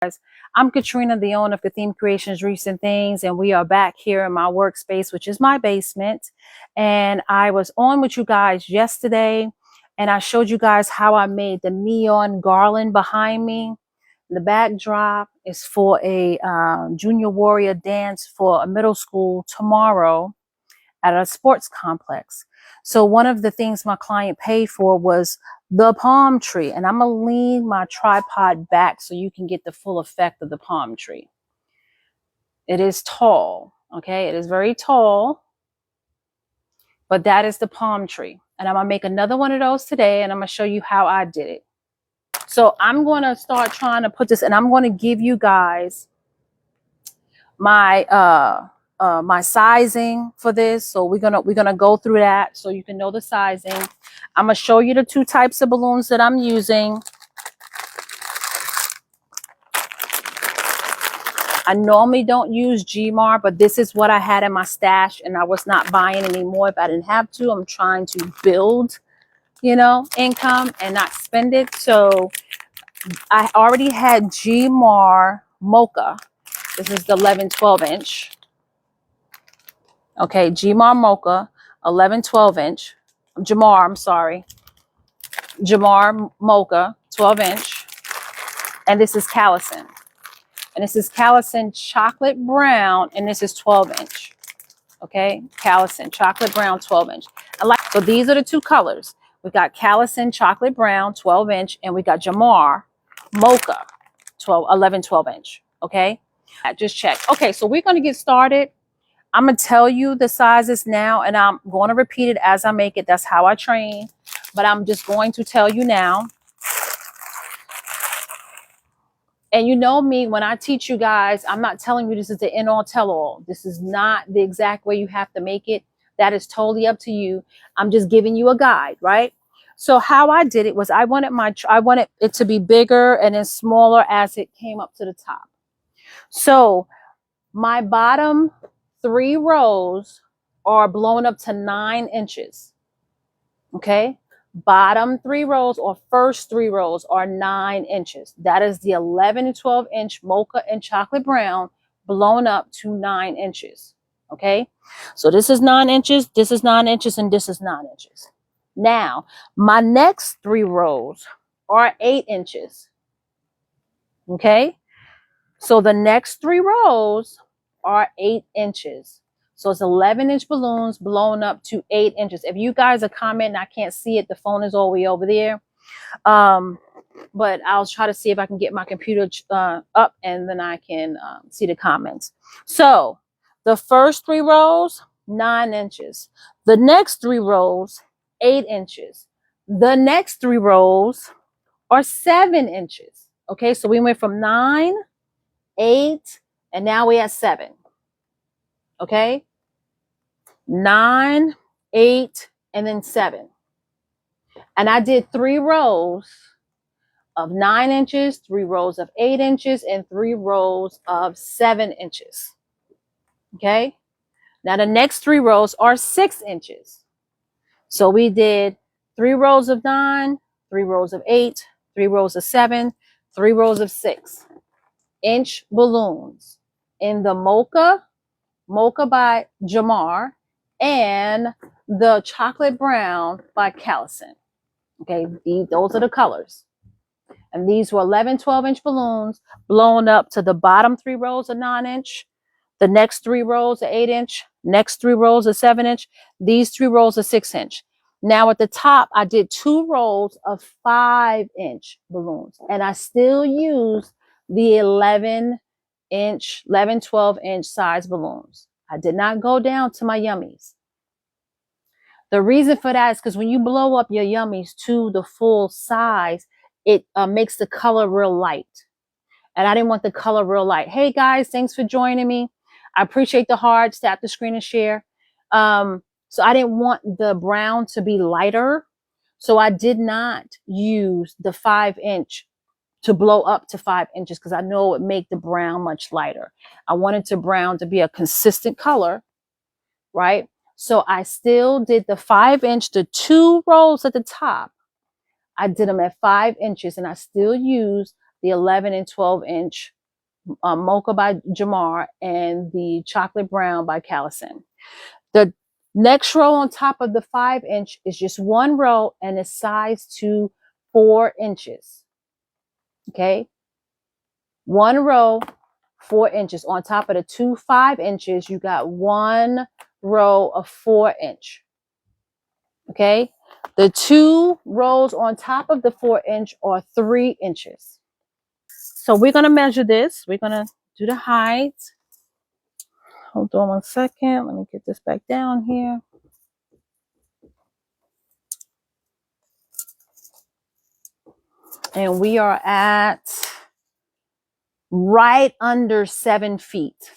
I'm Katrina, the owner of Kathim Creations Recent Things, and we are back here in my workspace, which is my basement. And I was on with you guys yesterday, and I showed you guys how I made the neon garland behind me. The backdrop is for a junior warrior dance for a middle school tomorrow at a sports complex. So one of the things my client paid for was the palm tree. And I'm going to lean my tripod back so you can get the full effect of the palm tree. It is tall. Okay. It is very tall, but that is the palm tree. And I'm going to make another one of those today, and I'm going to show you how I did it. So I'm going to start trying to put this, and I'm going to give you guys my my sizing for this. So we're gonna go through that so you can know the sizing. I'm gonna show you the two types of balloons that I'm using. I normally don't use GMAR, but this is what I had in my stash, and I was not buying anymore if I didn't have to. I'm trying to build, income and not spend it. So I already had GMAR Mocha. This is the 11-12 inch. Okay, GMAR Mocha, 11-12 inch. Jamar, I'm sorry. Jamar Mocha, 12 inch. And this is Callison. And this is Callison Chocolate Brown, and this is 12 inch. Okay, Callison Chocolate Brown, 12 inch. So these are the two colors. We got Callison Chocolate Brown, 12 inch, and we got Jamar Mocha, 11-12 inch. Okay, just check. Okay, so we're going to get started. I'm going to tell you the sizes now, and I'm going to repeat it as I make it. That's how I train. But I'm just going to tell you now. And you know me, when I teach you guys, I'm not telling you this is the end-all tell-all. This is not the exact way you have to make it. That is totally up to you. I'm just giving you a guide, right? So how I did it was I wanted it to be bigger and then smaller as it came up to the top. So my bottom 3 rows are blown up to 9 inches. Okay. Bottom 3 rows or first 3 rows are 9 inches. That is the 11-12 inch Mocha and Chocolate Brown blown up to 9 inches. Okay. So this is 9 inches, this is 9 inches, and this is 9 inches. Now, my next 3 rows are 8 inches. Okay. So the next 3 rows are 8 inches. So it's 11-inch balloons blown up to 8 inches. If you guys are commenting, I can't see it. The phone is all the way over there. But I'll try to see if I can get my computer up, and then I can see the comments. So the first 3 rows, 9 inches. The next 3 rows, 8 inches. The next 3 rows are 7 inches. Okay, so we went from 9, 8, and now we have 7. Okay, 9, 8, and then 7. And I did 3 rows of 9 inches, 3 rows of 8 inches, and 3 rows of 7 inches. Okay, now the next 3 rows are 6 inches. So we did 3 rows of 9, 3 rows of 8, 3 rows of 7, 3 rows of 6-inch balloons in the Mocha by Jamar, and the Chocolate Brown by Callison. Okay, those are the colors. And these were 11-12 inch balloons blown up to the bottom 3 rows of 9 inch, the next 3 rows are 8 inch, next 3 rows are 7 inch, these 3 rows are 6 inch. Now at the top, I did 2 rows of 5 inch balloons, and I still use the 11-12 inch size balloons. I did not go down to my yummies. The reason for that is because when you blow up your yummies to the full size, it makes the color real light. And I didn't want the color real light. Hey guys, thanks for joining me. I appreciate the hearts. Tap the screen and share. So I didn't want the brown to be lighter. So I did not use the 5 inch to blow up to 5 inches because I know it would make the brown much lighter. I wanted the brown to be a consistent color, right? So I still did the 5 inch, the 2 rows at the top. I did them at 5 inches, and I still used the 11 and 12 inch Mocha by Jamar, and the Chocolate Brown by Callison. The next row on top of the 5 inch is just one row and it's sized to 4 inches. Okay. One row, 4 inches. On top of the 2 5 inches, you got one row of 4 inch. Okay. The 2 rows on top of the 4 inch are 3 inches. So we're going to measure this. We're going to do the height. Hold on one second. Let me get this back down here. And we are at right under 7 feet.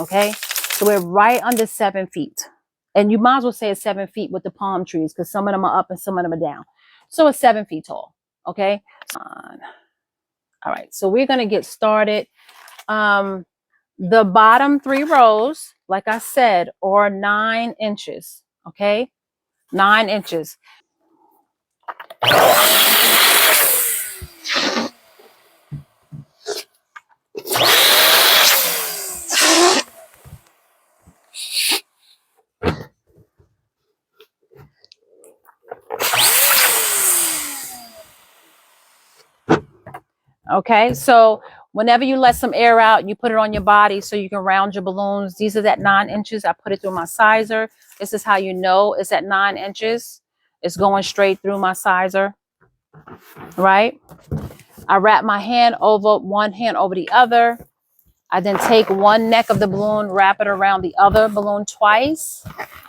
Okay. So we're right under 7 feet. And you might as well say it's 7 feet with the palm trees because some of them are up and some of them are down. So it's 7 feet tall. Okay. All right. So we're going to get started. The bottom 3 rows, like I said, are 9 inches. Okay. 9 inches. Okay, so whenever you let some air out, you put it on your body so you can round your balloons. These are at 9 inches. I put it through my sizer. This is how you know it's at 9 inches. It's going straight through my sizer, right? I wrap my hand over, one hand over the other. I then take one neck of the balloon, wrap it around the other balloon twice.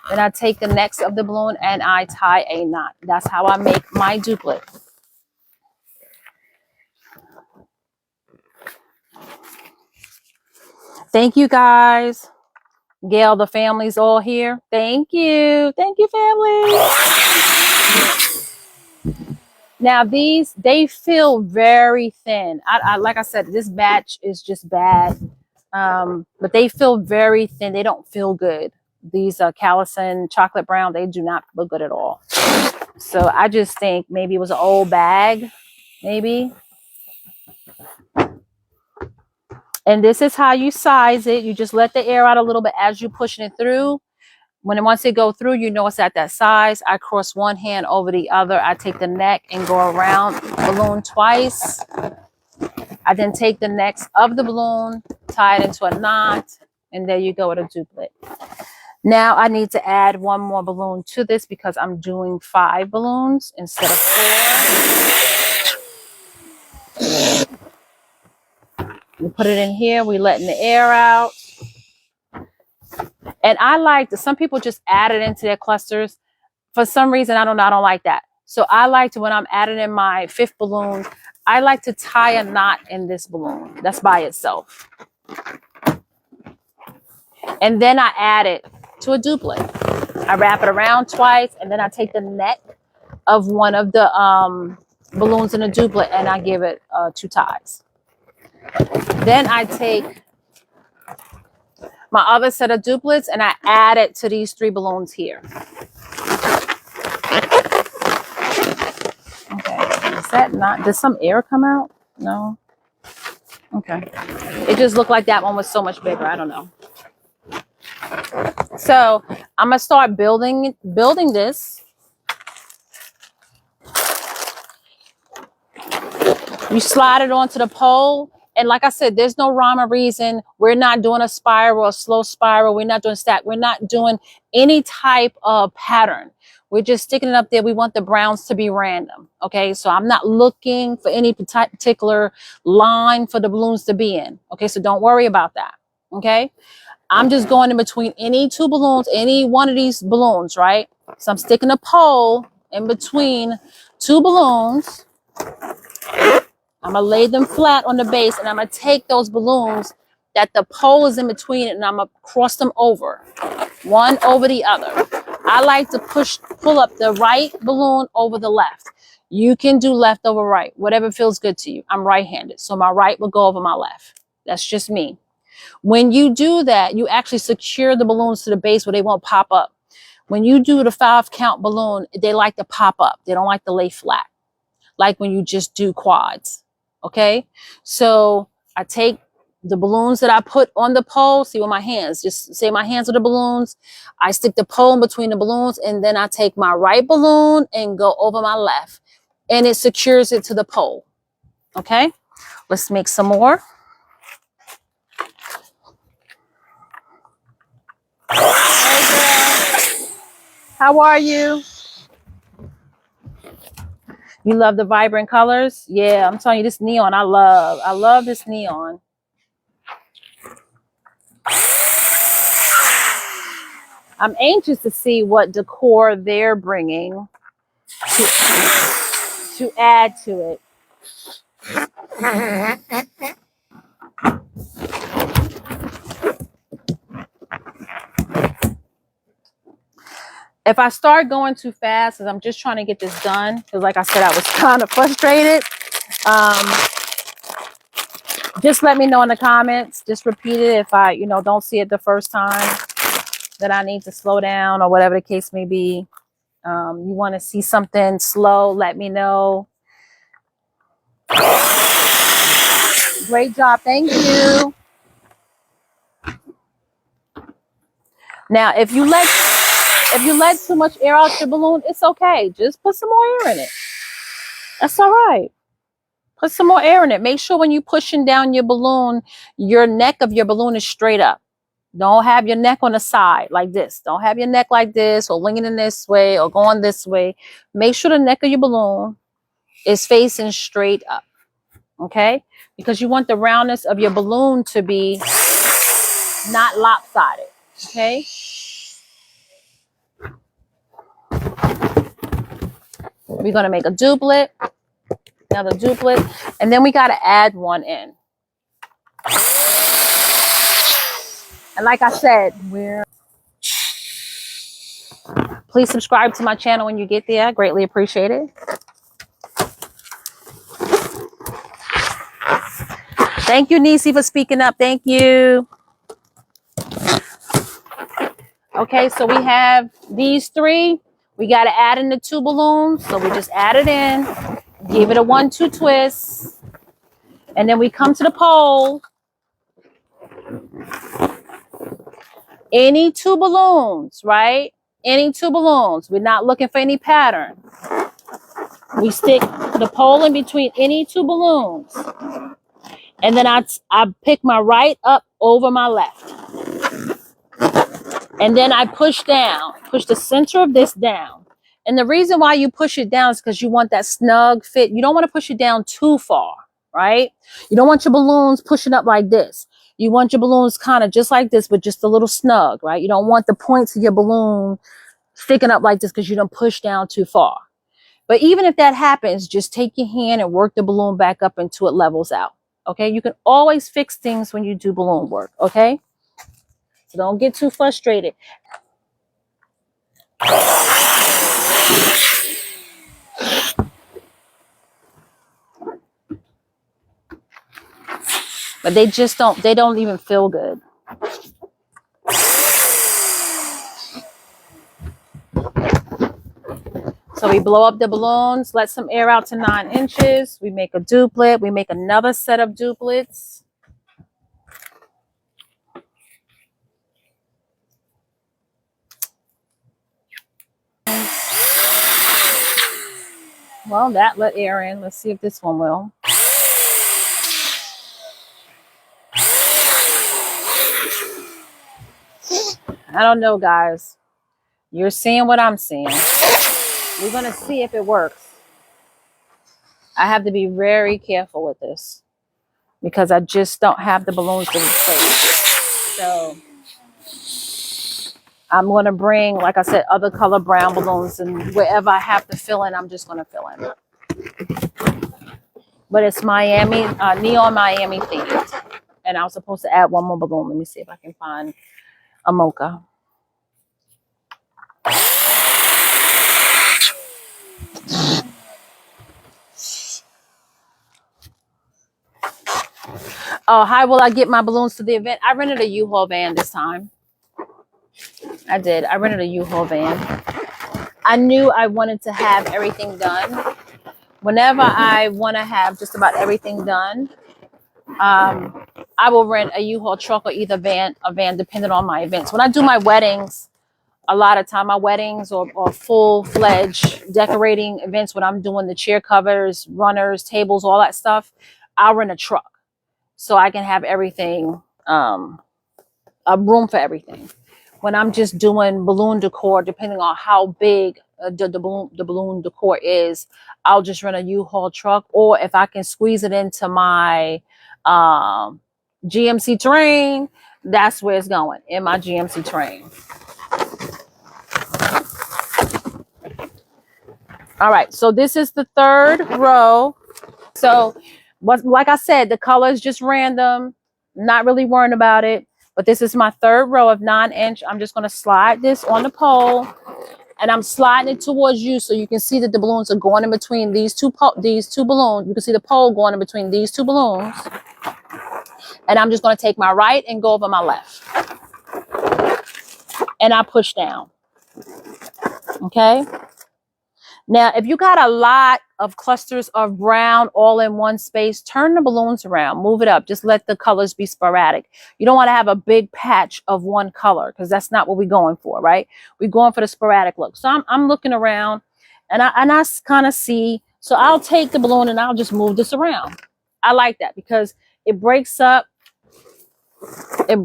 Then I take the neck of the balloon and I tie a knot. That's how I make my duplet. Thank you, guys. Gail, the family's all here. Thank you. Thank you, family. Now, these, they feel very thin. I like I said, this batch is just bad. But they feel very thin. They don't feel good. These Callison Chocolate Brown, they do not look good at all. So I just think maybe it was an old bag, maybe. And this is how you size it. You just let the air out a little bit as you're pushing it through. Once it go through, you know it's at that size. I cross one hand over the other. I take the neck and go around the balloon twice. I then take the neck of the balloon, tie it into a knot, and there you go with a duplet. Now I need to add one more balloon to this because I'm doing 5 balloons instead of 4. We put it in here. We letting the air out. And I like that some people just add it into their clusters. For some reason, I don't like that. So I like to, when I'm adding in my 5th balloon, I like to tie a knot in this balloon. That's by itself. And then I add it to a duplet. I wrap it around twice, and then I take the neck of one of the balloons in a duplet, and I give it 2 ties. Then I take my other set of duplets, and I add it to these 3 balloons here. Okay, is that not, does some air come out? No. Okay. It just looked like that one was so much bigger. I don't know. So I'm gonna start building this. You slide it onto the pole. And like I said, there's no rhyme or reason. We're not doing a spiral, a slow spiral. We're not doing stack. We're not doing any type of pattern. We're just sticking it up there. We want the browns to be random. Okay, so I'm not looking for any particular line for the balloons to be in. Okay, so don't worry about that. Okay, I'm just going in between any 2 balloons, any one of these balloons, right? So I'm sticking a pole in between 2 balloons. I'm going to lay them flat on the base, and I'm going to take those balloons that the pole is in between, and I'm going to cross them over, one over the other. I like to pull up the right balloon over the left. You can do left over right, whatever feels good to you. I'm right-handed, so my right will go over my left. That's just me. When you do that, you actually secure the balloons to the base where they won't pop up. When you do the 5 count balloon, they like to pop up. They don't like to lay flat, like when you just do quads. Okay, so I take the balloons that I put on the pole. See with my hands, just say my hands are the balloons. I stick the pole in between the balloons, and then I take my right balloon and go over my left, and it secures it to the pole. Okay, let's make some more. Hey girl, how are you? You love the vibrant colors? Yeah, I'm telling you, this neon, I love this neon. I'm anxious to see what decor they're bringing to add to it. If I start going too fast, because I'm just trying to get this done, because like I said, I was kind of frustrated. Just let me know in the comments. Just repeat it if I, don't see it the first time, that I need to slow down or whatever the case may be. You want to see something slow, let me know. Great job. Thank you. Now, if you let too much air out your balloon, it's okay. Just put some more air in it. That's all right. Put some more air in it. Make sure when you're pushing down your balloon, your neck of your balloon is straight up. Don't have your neck on the side like this. Don't have your neck like this or leaning in this way or going this way. Make sure the neck of your balloon is facing straight up. Okay? Because you want the roundness of your balloon to be not lopsided. Okay? We're going to make a duplet. Another duplet. And then we got to add one in. And like I said, please subscribe to my channel when you get there. I greatly appreciate it. Thank you, Nisi, for speaking up. Thank you. Okay, so we have these three. We got to add in the two balloons. So we just add it in. Give it a 1-2 twist. And then we come to the pole. Any two balloons, right? Any two balloons. We're not looking for any pattern. We stick the pole in between any two balloons. And then I pick my right up over my left. And then I push down, push the center of this down. And the reason why you push it down is because you want that snug fit. You don't want to push it down too far, right? You don't want your balloons pushing up like this. You want your balloons kind of just like this, but just a little snug, right? You don't want the points of your balloon sticking up like this because you don't push down too far. But even if that happens, just take your hand and work the balloon back up until it levels out. Okay, you can always fix things when you do balloon work. Okay, so don't get too frustrated. But they just they don't even feel good. So we blow up the balloons, let some air out to 9 inches. We make a duplet. We make another set of duplets. Well, that let air in. Let's see if this one will. I don't know, guys. You're seeing what I'm seeing. We're going to see if it works. I have to be very careful with this because I just don't have the balloons to replace. So I'm going to bring, like I said, other color brown balloons, and wherever I have to fill in, I'm just going to fill in. But it's Miami, neon Miami themed. And I was supposed to add one more balloon. Let me see if I can find a mocha. Oh, how will I get my balloons to the event? I rented a U-Haul van this time. I did. I rented a U-Haul van. I knew I wanted to have everything done whenever I want to have just about everything done, I will rent a U-Haul truck or either a van, depending on my events. When I do my weddings, a lot of time my weddings or full-fledged decorating events, when I'm doing the chair covers, runners, tables, all that stuff, I'll rent a truck so I can have everything, a room for everything. When I'm just doing balloon decor, depending on how big the balloon decor is, I'll just rent a U-Haul truck, or if I can squeeze it into my GMC Terrain, that's where it's going, in my GMC Terrain. All right, so this is the third row. So like I said, the color is just random, not really worrying about it. But this is my third row of 9-inch. I'm just going to slide this on the pole, and I'm sliding it towards you so you can see that the balloons are going in between these two balloons. You can see the pole going in between these two balloons. And I'm just going to take my right and go over my left. And I push down. Okay. Now, if you got a lot of clusters of brown all in one space, turn the balloons around, move it up. Just let the colors be sporadic. You don't want to have a big patch of one color, because that's not what we're going for, right? We're going for the sporadic look. So I'm looking around, and I kind of see. So I'll take the balloon and I'll just move this around. I like that because it breaks up the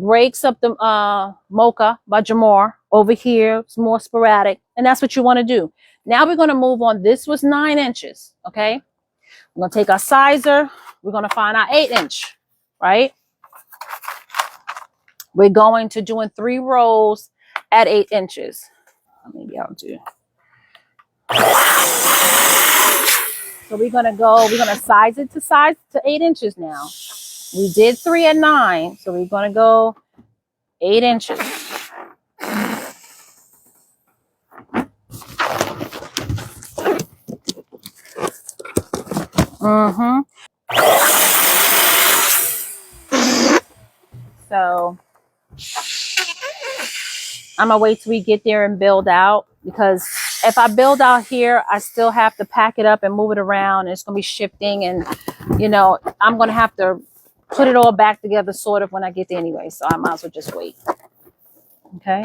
Mocha by Jamor. Over here, it's more sporadic, and that's what you want to do. Now we're going to move on. This was 9 inches, okay? We're going to take our sizer. We're going to find our 8-inch, right? We're going to doing 3 rows at 8 inches. Maybe I'll do. So we're going to size it to 8 inches now. We did 3 at 9, so we're going to go 8 inches. So I'm gonna wait till we get there and build out, because if I build out here, I still have to pack it up and move it around. It's gonna be shifting, and I'm gonna have to put it all back together sort of when I get there anyway. So I might as well just wait. Okay.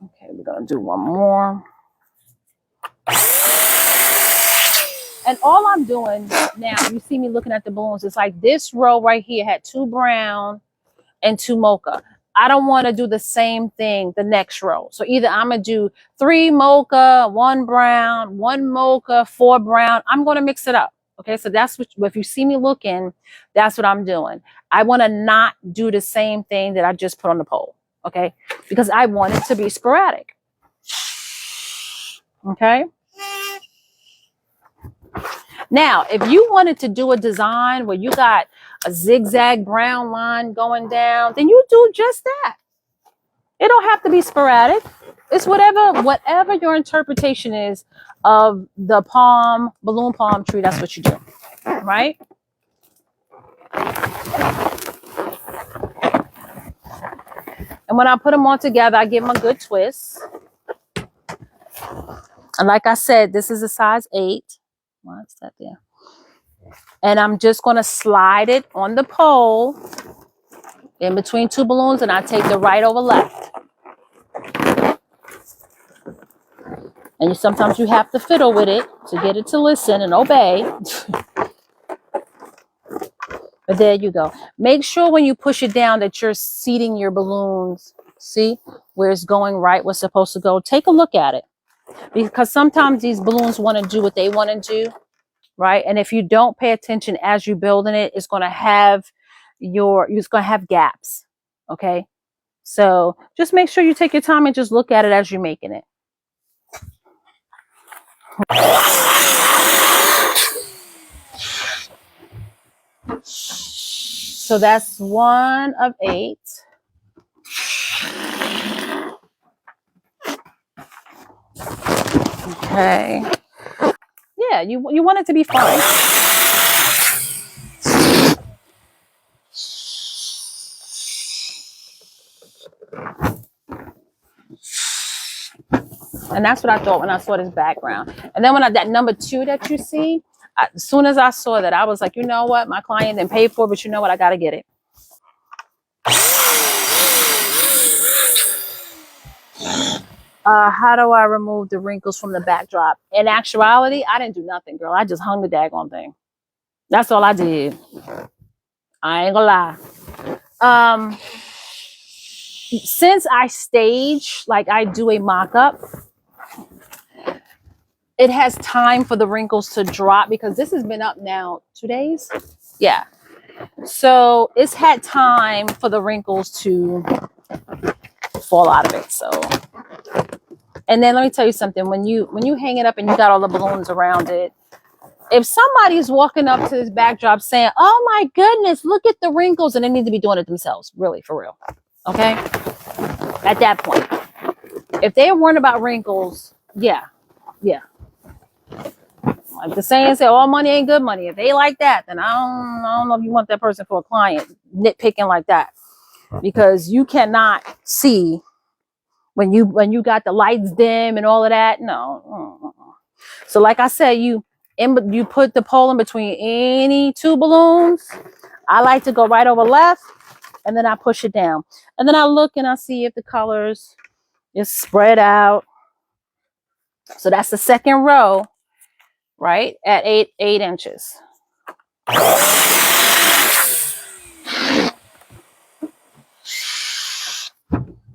Okay, we're gonna do one more. And all I'm doing now, you see me looking at the balloons, it's like this row right here had 2 brown and 2 mocha. I don't want to do the same thing the next row. So either I'm going to do 3 mocha, 1 brown, 1 mocha, 4 brown. I'm going to mix it up. Okay, so that's what, if you see me looking, that's what I'm doing. I want to not do the same thing that I just put on the pole. Okay, because I want it to be sporadic. Okay. Now, if you wanted to do a design where you got a zigzag brown line going down, then you do just that. It don't have to be sporadic. It's whatever your interpretation is of the balloon palm tree, that's what you do, right? And when I put them all together, I give them a good twist. And like I said, this is a size 8. What's that there? And I'm just going to slide it on the pole in between 2 balloons, and I take the right over left. And sometimes you have to fiddle with it to get it to listen and obey. But there you go. Make sure when you push it down that you're seating your balloons. See where it's going right, what's supposed to go. Take a look at it. Because sometimes these balloons want to do what they want to do, right? And if you don't pay attention as you're building it, it's going to have gaps. Okay. So just make sure you take your time and just look at it as you're making it. So that's 1 of 8. Okay. Yeah, you want it to be fun. And that's what I thought when I saw this background. And then when that number 2 that you see, as soon as I saw that, I was like, you know what? My client didn't pay for it, but you know what? I got to get it. How do I remove the wrinkles from the backdrop? In actuality, I didn't do nothing, girl. I just hung the daggone thing. That's all I did. I ain't gonna lie. Since I stage, like I do a mock-up, it has time for the wrinkles to drop because this has been up now 2 days. Yeah. So it's had time for the wrinkles to fall out of it. So, and then let me tell you something. When you hang it up and you got all the balloons around it, if somebody's walking up to this backdrop saying, oh my goodness, look at the wrinkles, and they need to be doing it themselves, really, for real. Okay? At that point. If they weren't about wrinkles, yeah. Like the saying say, all money ain't good money. If they like that, then I don't know if you want that person for a client, nitpicking like that. Because you cannot see when you got the lights dim and all of that. No. So like I said, you put the pole in between any 2 balloons. I like to go right over left, and then I push it down. And then I look and I see if the colors is spread out. So that's the second row, right? At 8 inches.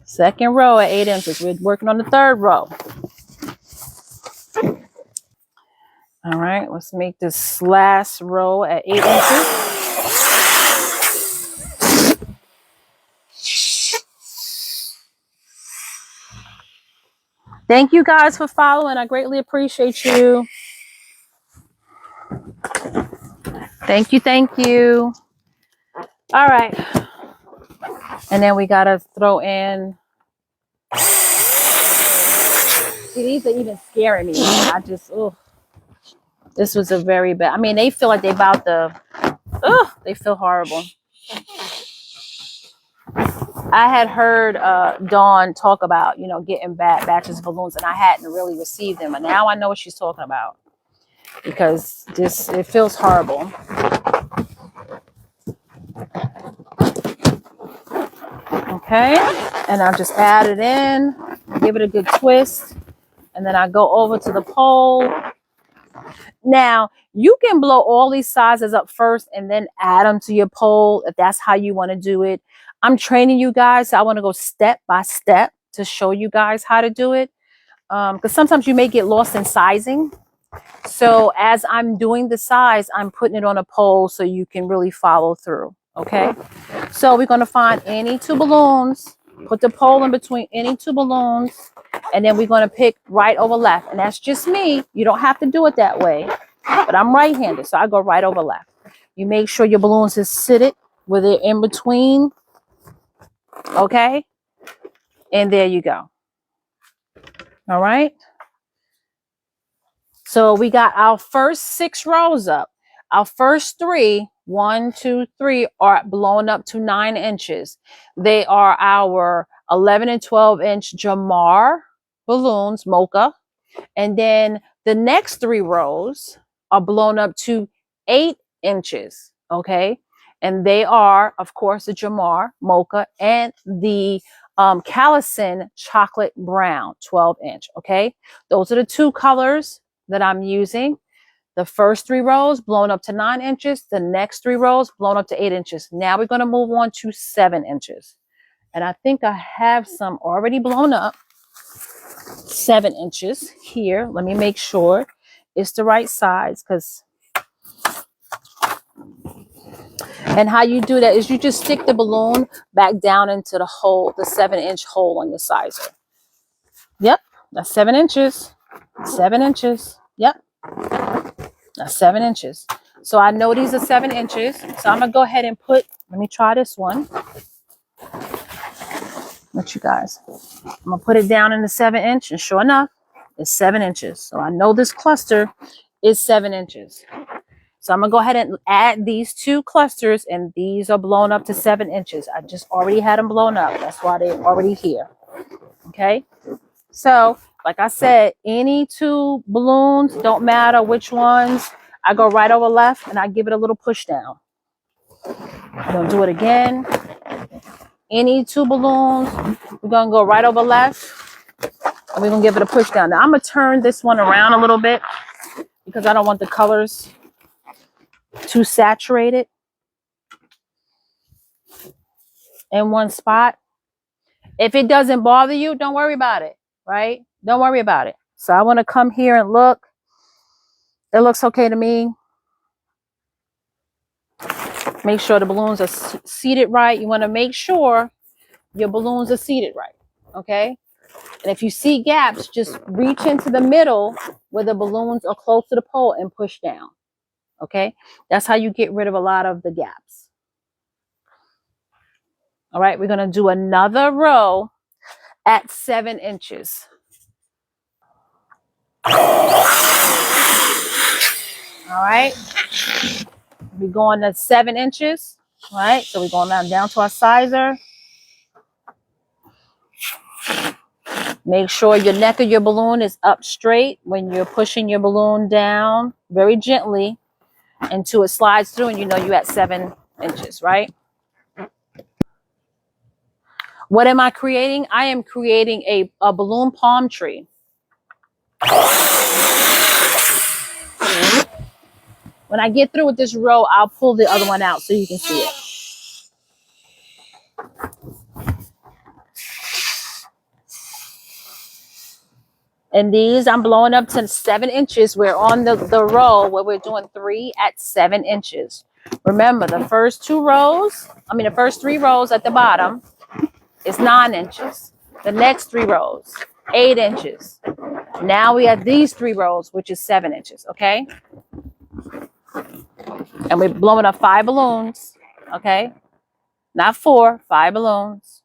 Second row at 8 inches. We're working on the third row. All right, let's make this last row at 8 inches. Thank you guys for following. I greatly appreciate you. Thank you. All right. And then we got to throw in. See, these are even scaring me. I just, this was a very bad. I mean, they feel like they about to, they feel horrible. I had heard Dawn talk about, getting batches of balloons, and I hadn't really received them. And now I know what she's talking about because it feels horrible. Okay, and I'll just add it in, give it a good twist, and then I go over to the pole. Now, you can blow all these sizes up first and then add them to your pole if that's how you want to do it. I'm training you guys, so I want to go step by step to show you guys how to do it. Because sometimes you may get lost in sizing. So as I'm doing the size, I'm putting it on a pole so you can really follow through. Okay. So we're going to find any 2 balloons, put the pole in between any 2 balloons, and then we're going to pick right over left. And that's just me. You don't have to do it that way. But I'm right-handed, so I go right over left. You make sure your balloons is seated where they're in between. Okay. And there you go. All right. So we got our first 6 rows up. Our first 3, 1, 2, 3, are blown up to 9 inches. They are our 11 and 12 inch Jamar balloons, mocha. And then the next 3 rows are blown up to 8 inches. Okay. And they are, of course, the Jamar mocha and the Callison chocolate brown 12 inch. Okay. Those are the 2 colors that I'm using. The first 3 rows blown up to 9 inches. The next 3 rows blown up to 8 inches. Now we're going to move on to 7 inches. And I think I have some already blown up. 7 inches here. Let me make sure it's the right size. And how you do that is you just stick the balloon back down into the hole, the 7 inch hole on your sizer. Yep, that's 7 inches. 7 inches. Yep. That's 7 inches. So I know these are 7 inches. So I'm going to go ahead and let me try this one. Let you guys. I'm going to put it down in the 7 inch. And sure enough, it's 7 inches. So I know this cluster is 7 inches. So I'm going to go ahead and add these 2 clusters. And these are blown up to 7 inches. I just already had them blown up. That's why they're already here. Okay. So Like I said, any two balloons, don't matter which ones. I go right over left and I give it a little push down. I'm gonna do it again. Any two balloons, we're gonna go right over left and we're gonna give it a push down. Now I'm gonna turn this one around a little bit because I don't want the colors too saturated in one spot. If it doesn't bother you, don't worry about it, right? Don't worry about it. So I want to come here and look. It looks okay to me. Make sure the balloons are seated right. You want to make sure your balloons are seated right, okay? And if you see gaps, just reach into the middle where the balloons are close to the pole and push down, okay? That's how you get rid of a lot of the gaps. All right, we're going to do another row at 7 inches. All right, we're going to 7 inches. All right, so we're going down to our sizer. Make sure your neck of your balloon is up straight when you're pushing your balloon down very gently until it slides through and you know you're at 7 inches, right? What am I creating? I am creating a balloon palm tree. When I get through with this row, I'll pull the other one out so you can see it. And these I'm blowing up to 7 inches. We're on the row where we're doing 3 at 7 inches. Remember, the first 3 rows at the bottom is 9 inches. The next 3 rows, 8 inches. Now we have these 3 rows, which is 7 inches, okay? And we're blowing up 5 balloons, okay? Not 4, 5 balloons.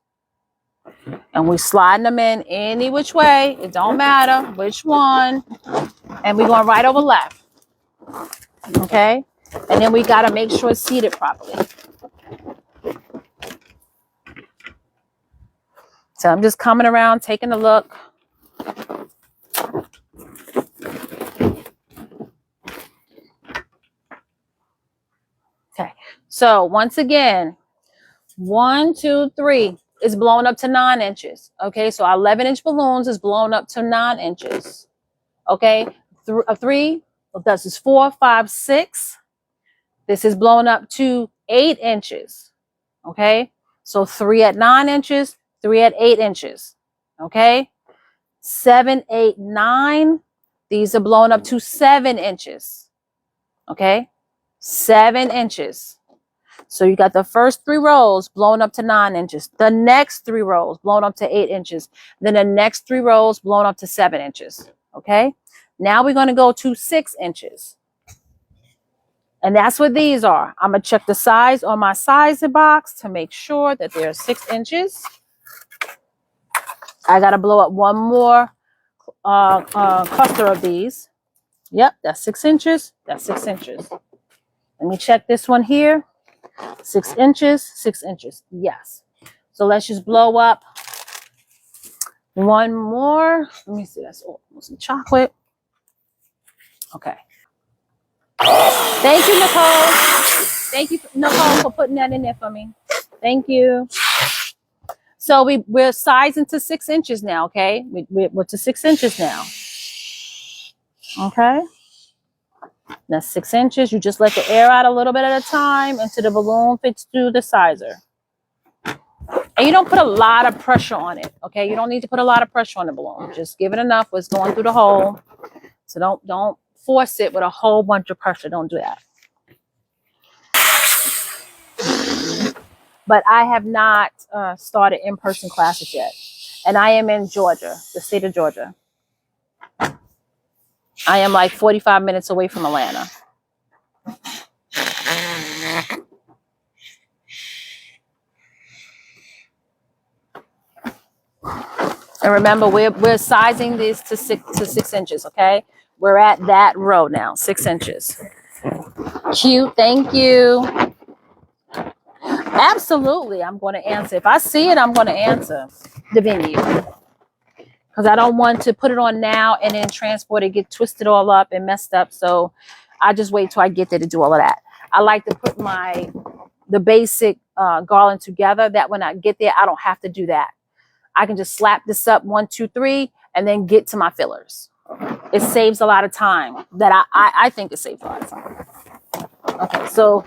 And we're sliding them in any which way. It don't matter which one. And we're going right over left, okay? And then we got to make sure it's seated properly. So I'm just coming around, taking a look. Okay, so once again, 1, 2, 3 is blown up to 9 inches. Okay, so our 11-inch balloons is blown up to 9 inches. Okay, 3, this is 4, 5, 6. This is blown up to 8 inches. Okay, so 3 at 9 inches, 3 at 8 inches. Okay, 7, 8, 9. These are blown up to 7 inches. Okay, 7 inches. So you got the first 3 rows blown up to 9 inches. The next 3 rows blown up to 8 inches. Then the next 3 rows blown up to 7 inches. Okay, now we're going to go to 6 inches. And that's what these are. I'm going to check the size on my sizer box to make sure that they're 6 inches. I got to blow up one more cluster of these. Yep, that's 6 inches. That's 6 inches. Let me check this one here. 6 inches, 6 inches. Yes. So let's just blow up one more. Let me see. That's almost chocolate. Okay. Thank you, Nicole. Thank you, Nicole, for putting that in there for me. Thank you. So we're sizing to 6 inches now, okay? We're to 6 inches now. Okay. That's 6 inches. You just let the air out a little bit at a time until the balloon fits through the sizer. And you don't put a lot of pressure on it, okay? You don't need to put a lot of pressure on the balloon. Just give it enough what's going through the hole. So don't force it with a whole bunch of pressure. Don't do that. But I have not started in-person classes yet. And I am in Georgia, the state of Georgia. I am like 45 minutes away from Atlanta. And remember, we're sizing these to 6 inches, okay? We're at that row now, 6 inches. Cute, thank you. Absolutely, I'm going to answer. If I see it, I'm going to answer the venue. because I don't want to put it on now and then transport it, get twisted all up and messed up. So I just wait till I get there to do all of that. I like to put the basic garland together, that when I get there, I don't have to do that. I can just slap this up 1, 2, 3, and then get to my fillers. It saves a lot of time. I think it saves a lot of time. Okay, so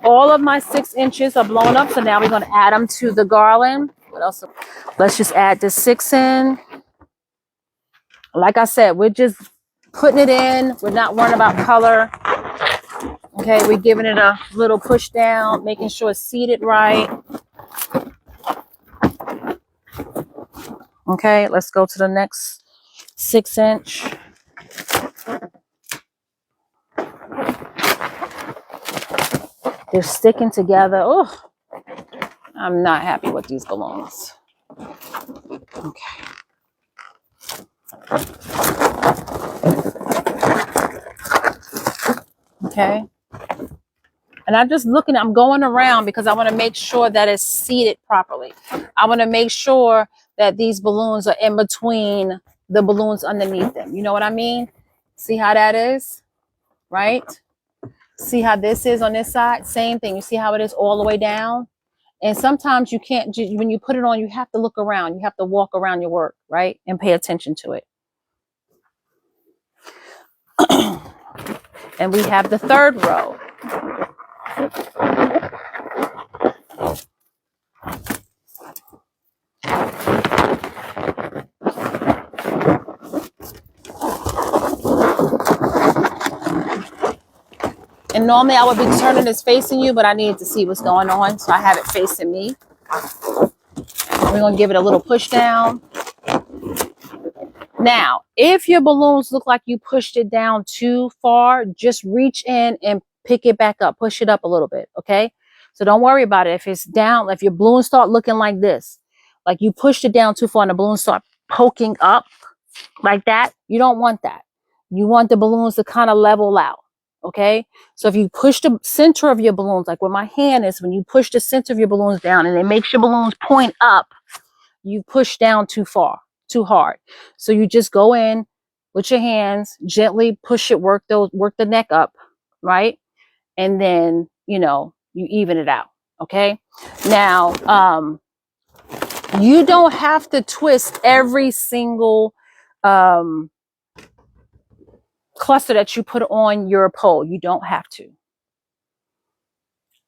all of my 6 inches are blown up. So now we're going to add them to the garland. What else? Let's just add the 6 in. Like I said, we're just putting it in. We're not worrying about color. Okay, we're giving it a little push down, making sure it's seated right. Okay, let's go to the next 6 inch. They're sticking together. Oh, I'm not happy with these balloons. Okay. Okay. And I'm going around because I want to make sure that it's seated properly. I want to make sure that these balloons are in between the balloons underneath them. You know what I mean? See how that is? Right? See how this is on this side? Same thing. You see how it is all the way down? And sometimes you can't, when you put it on, you have to look around. You have to walk around your work, right? And pay attention to it. And we have the 3rd row. And normally I would be turning this facing you, but I needed to see what's going on. So I have it facing me. We're going to give it a little push down. Now, if your balloons look like you pushed it down too far, just reach in and pick it back up. Push it up a little bit, okay? So don't worry about it. If it's down, if your balloons start looking like this, like you pushed it down too far and the balloons start poking up like that, you don't want that. You want the balloons to kind of level out, okay? So if you push the center of your balloons, like where my hand is, when you push the center of your balloons down and it makes your balloons point up, you push down too far, too hard. So you just go in with your hands, gently push it, work the neck up, right? And then, you even it out, okay? Now, you don't have to twist every single cluster that you put on your pole. You don't have to.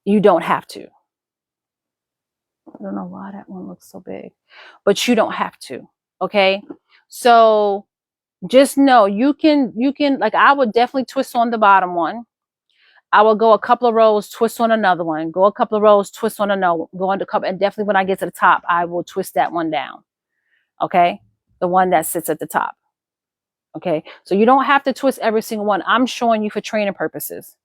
You don't have to. I don't know why that one looks so big, but you don't have to. Okay. So just know you can, like, I would definitely twist on the bottom one. I will go a couple of rows, twist on another one, go a couple of rows, twist on another, go on a couple, and definitely when I get to the top, I will twist that one down. Okay. The one that sits at the top. Okay. So you don't have to twist every single one. I'm showing you for training purposes.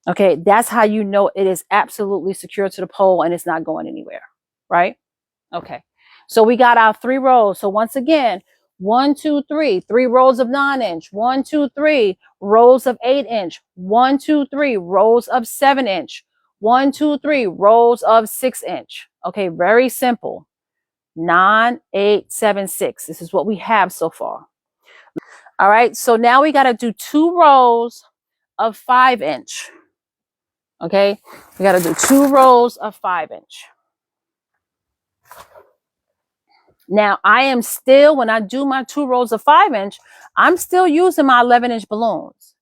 Okay. That's how you know it is absolutely secure to the pole and it's not going anywhere. Right? Okay. So we got our 3 rows. So once again, 1, 2, 3, 3 rows of 9-inch, 1, 2, 3 rows of 8-inch, 1, 2, 3 rows of 7-inch, 1, 2, 3 rows of 6-inch. Okay. Very simple. 9, 8, 7, 6. This is what we have so far. All right. So now we got to do 2 rows of 5-inch. Okay. We got to do 2 rows of 5-inch. Now, I am still, when I do my 2 rows of 5-inch, I'm still using my 11-inch balloons.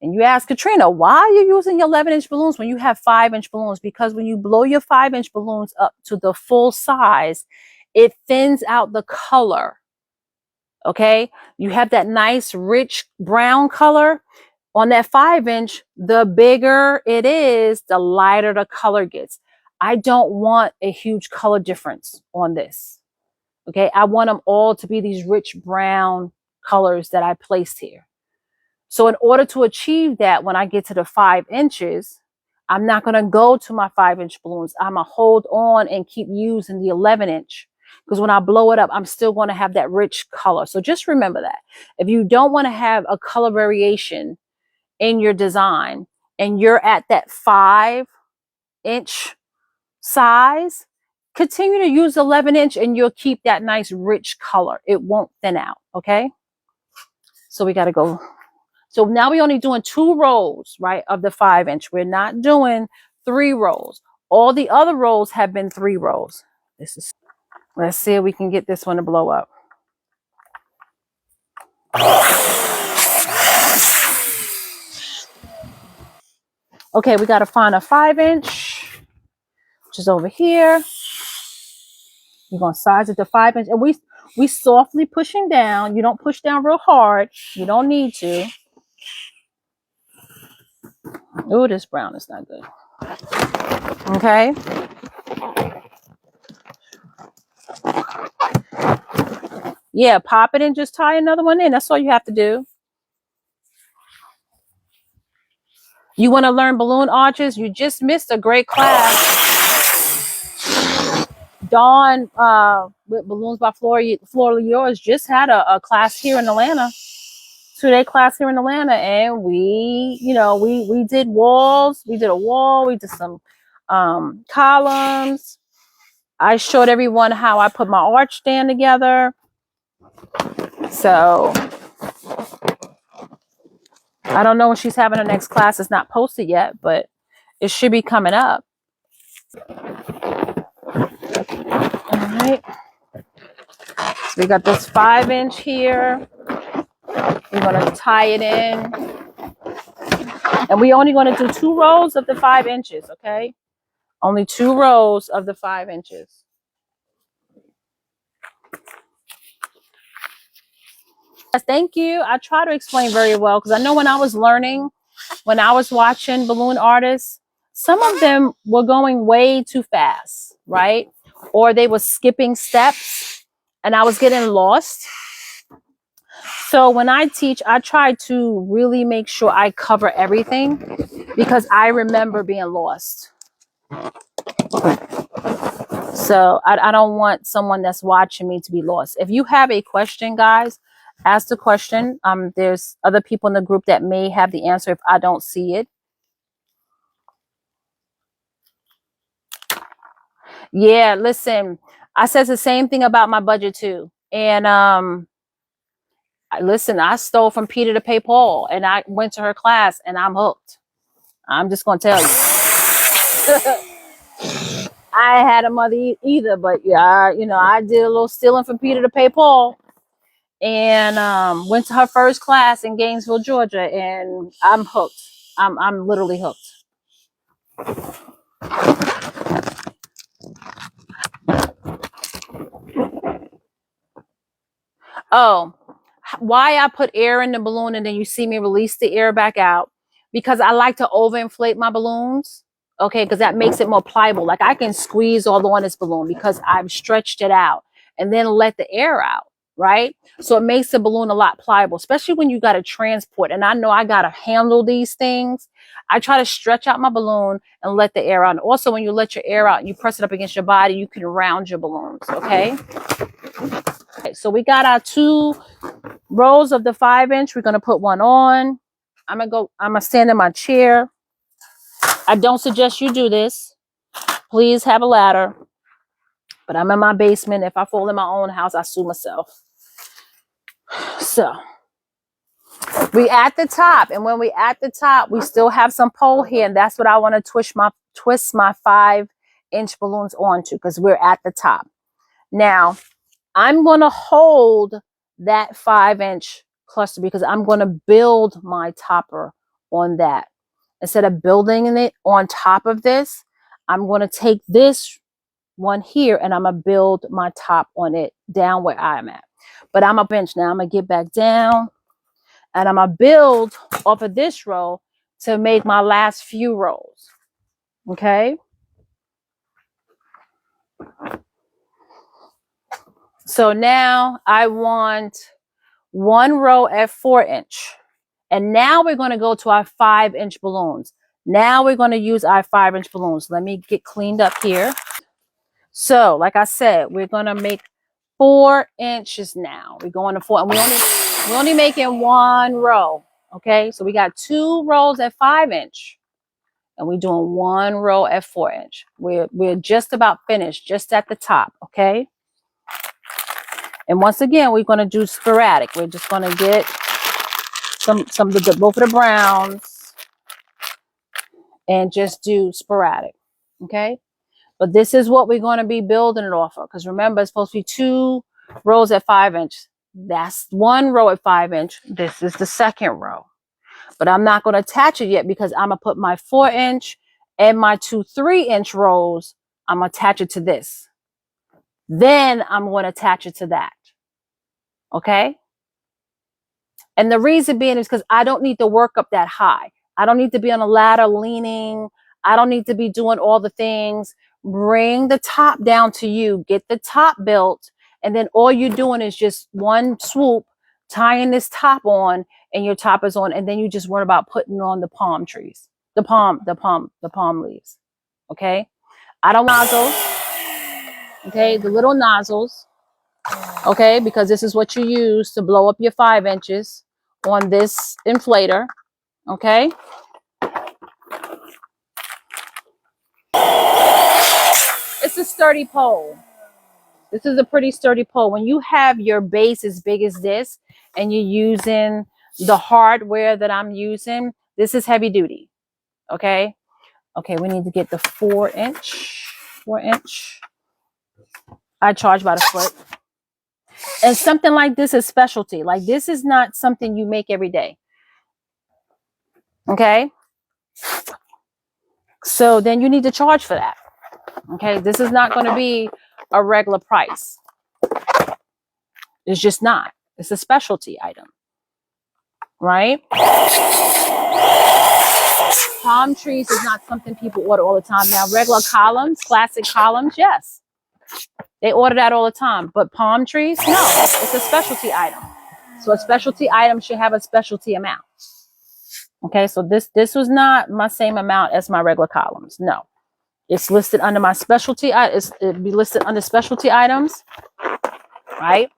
And you ask, Katrina, why are you using your 11-inch balloons when you have 5-inch balloons? Because when you blow your 5-inch balloons up to the full size, it thins out the color. Okay? You have that nice, rich brown color. On that 5-inch, the bigger it is, the lighter the color gets. I don't want a huge color difference on this. Okay, I want them all to be these rich brown colors that I placed here. So in order to achieve that, when I get to the 5 inches, I'm not going to go to my 5-inch balloons. I'm going to hold on and keep using the 11-inch. Because when I blow it up, I'm still going to have that rich color. So just remember that. If you don't want to have a color variation in your design and you're at that 5-inch size, continue to use 11 inch and you'll keep that nice rich color. It won't thin out. Okay. So we got to go. So now we're only doing 2 rows, right, of the 5 inch. We're not doing 3 rows. All the other rows have been 3 rows. This is, let's see if we can get this one to blow up. Okay, we got to find a 5 inch, which is over here. You're going to size it to 5 inch. And we softly pushing down. You don't push down real hard. You don't need to. Oh, this brown is not good. Okay. Yeah, pop it and just tie another one in. That's all you have to do. You want to learn balloon arches? You just missed a great class. Dawn with Balloons by Flora Yours just had a class here in Atlanta. 2-day class here in Atlanta, and we did walls. We did a wall. We did some columns. I showed everyone how I put my arch stand together. So I don't know when she's having her next class. It's not posted yet, but it should be coming up. All right. So we got this 5 inch here. We're going to tie it in. And we're only going to do 2 rows of the 5 inches, okay? Only 2 rows of the 5 inches. Yes, thank you. I try to explain very well because I know when I was learning, when I was watching balloon artists, some of them were going way too fast, right? Or they were skipping steps and I was getting lost. So when I teach, I try to really make sure I cover everything because I remember being lost. So I don't want someone that's watching me to be lost. If you have a question, guys, ask the question. There's other people in the group that may have the answer if I don't see it. Yeah, listen, I said the same thing about my budget too. And listen, I stole from Peter to pay Paul, and I went to her class, and I'm hooked. I'm just gonna tell you. I had a mother either, but yeah, I did a little stealing from Peter to pay Paul, and went to her first class in Gainesville, Georgia, and I'm hooked. I'm literally hooked. Oh, why I put air in the balloon and then you see me release the air back out? Because I like to overinflate my balloons. Okay, because that makes it more pliable. Like I can squeeze all on this balloon because I've stretched it out and then let the air out, right? So it makes the balloon a lot pliable, especially when you got to transport. And I know I got to handle these things. I try to stretch out my balloon and let the air out. And also, when you let your air out and you press it up against your body, you can round your balloons, okay? Okay, so we got our 2 rows of the 5 inch. We're going to put one on. I'm going to stand in my chair. I don't suggest you do this. Please have a ladder. But I'm in my basement. If I fall in my own house, I sue myself. So we at the top. And when we at the top, we still have some pole here. And that's what I want to twist my 5 inch balloons onto because we're at the top. Now, I'm going to hold that 5 inch cluster because I'm going to build my topper on that. Instead of building it on top of this, I'm going to take this one here and I'm going to build my top on it down where I'm at. But I'm a bench now. I'm going to get back down and I'm going to build off of this row to make my last few rows. Okay. So now I want 1 row at 4 inch. And now we're going to go to our 5 inch balloons. Now we're going to use our 5 inch balloons. Let me get cleaned up here. So, like I said, we're going to make 4 inches now. We're going to 4, and we're only making 1 row. Okay, so we got 2 rows at 5 inch. and we're doing one row at 4-inch. We're just about finished, just at the top, okay? And once again, we're going to do sporadic. We're just going to get both of the browns and just do sporadic, okay? But this is what we're going to be building it off of, because remember, it's supposed to be 2 rows at 5-inch. That's 1 row at 5-inch. This is the second row. But I'm not going to attach it yet because I'm going to put my 4-inch and my 2 3-inch rows. I'm going to attach it to this. Then I'm going to attach it to that. Okay? And the reason being is because I don't need to work up that high. I don't need to be on a ladder leaning. I don't need to be doing all the things. Bring the top down to you. Get the top built. And then all you're doing is just one swoop, tying this top on, and your top is on. And then you just worry about putting on the palm trees, the palm leaves. Okay? I don't want nozzles. Okay? The little nozzles. Okay? Because this is what you use to blow up your 5 inches on this inflator. Okay? It's a sturdy pole. This is a pretty sturdy pole. When you have your base as big as this and you're using the hardware that I'm using, this is heavy duty. Okay? Okay, we need to get the 4-inch. 4-inch. I charge by the foot. And something like this is specialty. Like, this is not something you make every day. Okay? So then you need to charge for that. Okay? This is not going to be a regular price. It's just not. It's a specialty item. Right? Palm trees is not something people order all the time. Now, regular columns, classic columns, yes. They order that all the time. But palm trees, no. It's a specialty item. So a specialty item should have a specialty amount. Okay, so this was not my same amount as my regular columns. No. It's listed under my specialty. It'd be listed under specialty items, right?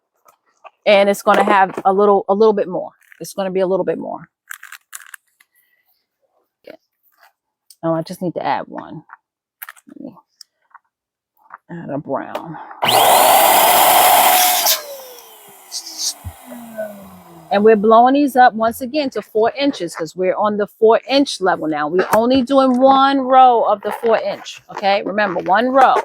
And it's going to have a little bit more. It's going to be a little bit more. Okay. Oh, I just need to add one. Let me add a brown. And we're blowing these up once again to 4 inches because we're on the 4-inch level now. We're only doing 1 row of the 4-inch. Okay, remember, 1 row.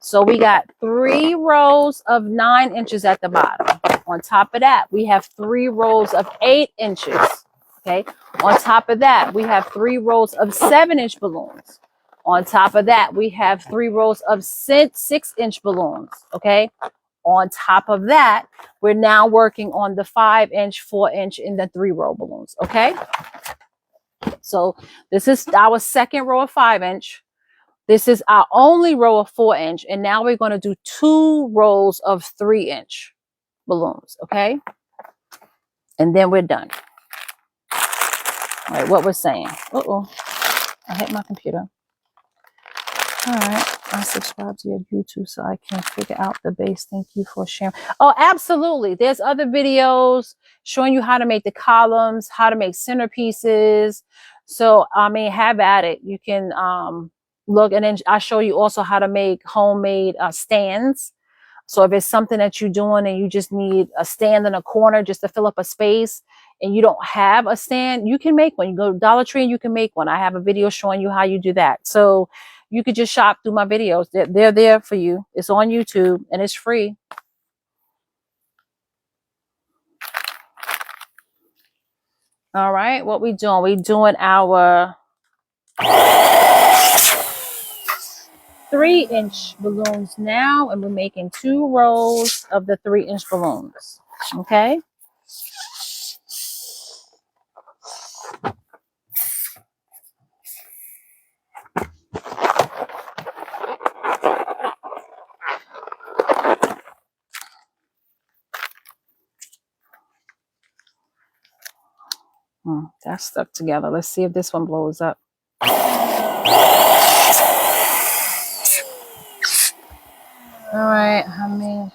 So we got 3 rows of 9 inches at the bottom. On top of that, we have 3 rows of 8 inches. Okay, on top of that, we have 3 rows of 7-inch balloons. On top of that, we have 3 rows of 6-inch balloons. Okay. On top of that, we're now working on the 5-inch, 4-inch, and the 3-row balloons. Okay. So this is our second row of 5-inch. This is our only row of 4-inch. And now we're going to do 2 rows of 3-inch balloons. Okay. And then we're done. All right. What we're saying. Uh-oh. I hit my computer. All right. I subscribe to your YouTube so I can figure out the base. Thank you for sharing. Oh, absolutely. There's other videos showing you how to make the columns, how to make centerpieces. So, I mean, have at it. You can look, and then I show you also how to make homemade stands. So if it's something that you're doing and you just need a stand in a corner just to fill up a space and you don't have a stand, you can make one. You go to Dollar Tree and you can make one. I have a video showing you how you do that. So you could just shop through my videos. They're there for you. It's on YouTube and it's free. All right, what we doing? We doing our 3-inch balloons now, and we're making 2 rows of the 3-inch balloons. Okay. That's stuck together. Let's see if this one blows up. All right, how many?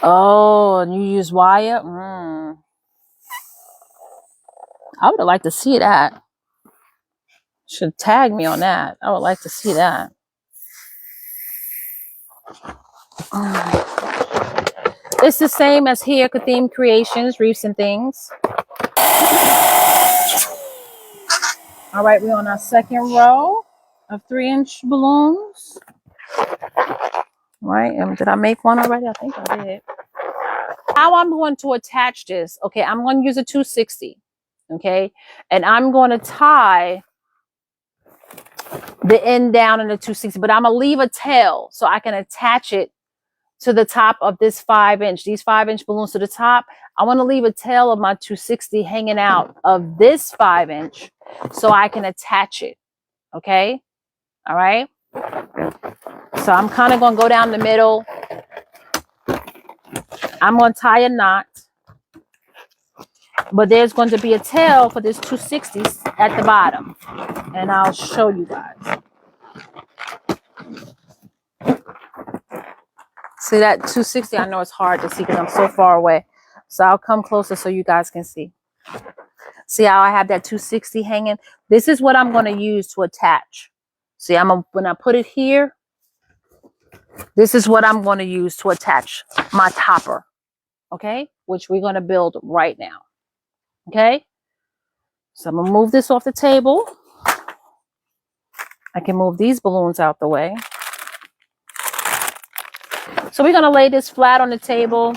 Oh, and you use wire? I would have liked to see that. Should tag me on that. I would like to see that. It's the same as here, Kathim Creations, Reefs and Things. All right, we're on our second row of 3-inch balloons. Right, and did I make one already? I think I did. How I'm going to attach this, okay, I'm going to use a 260, okay, and I'm going to tie the end down in the 260, but I'm going to leave a tail so I can attach it to the top of this 5-inch, these 5-inch balloons to the top. I want to leave a tail of my 260 hanging out of this 5-inch so I can attach it. Okay. All right. So I'm kind of going to go down the middle. I'm going to tie a knot, but there's going to be a tail for this 260 at the bottom, and I'll show you guys. See that 260? I know it's hard to see because I'm so far away. So I'll come closer so you guys can see. See how I have that 260 hanging? This is what I'm going to use to attach. See, when I put it here, this is what I'm going to use to attach my topper. Okay? Which we're going to build right now. Okay? So I'm going to move this off the table. I can move these balloons out the way. So we're going to lay this flat on the table.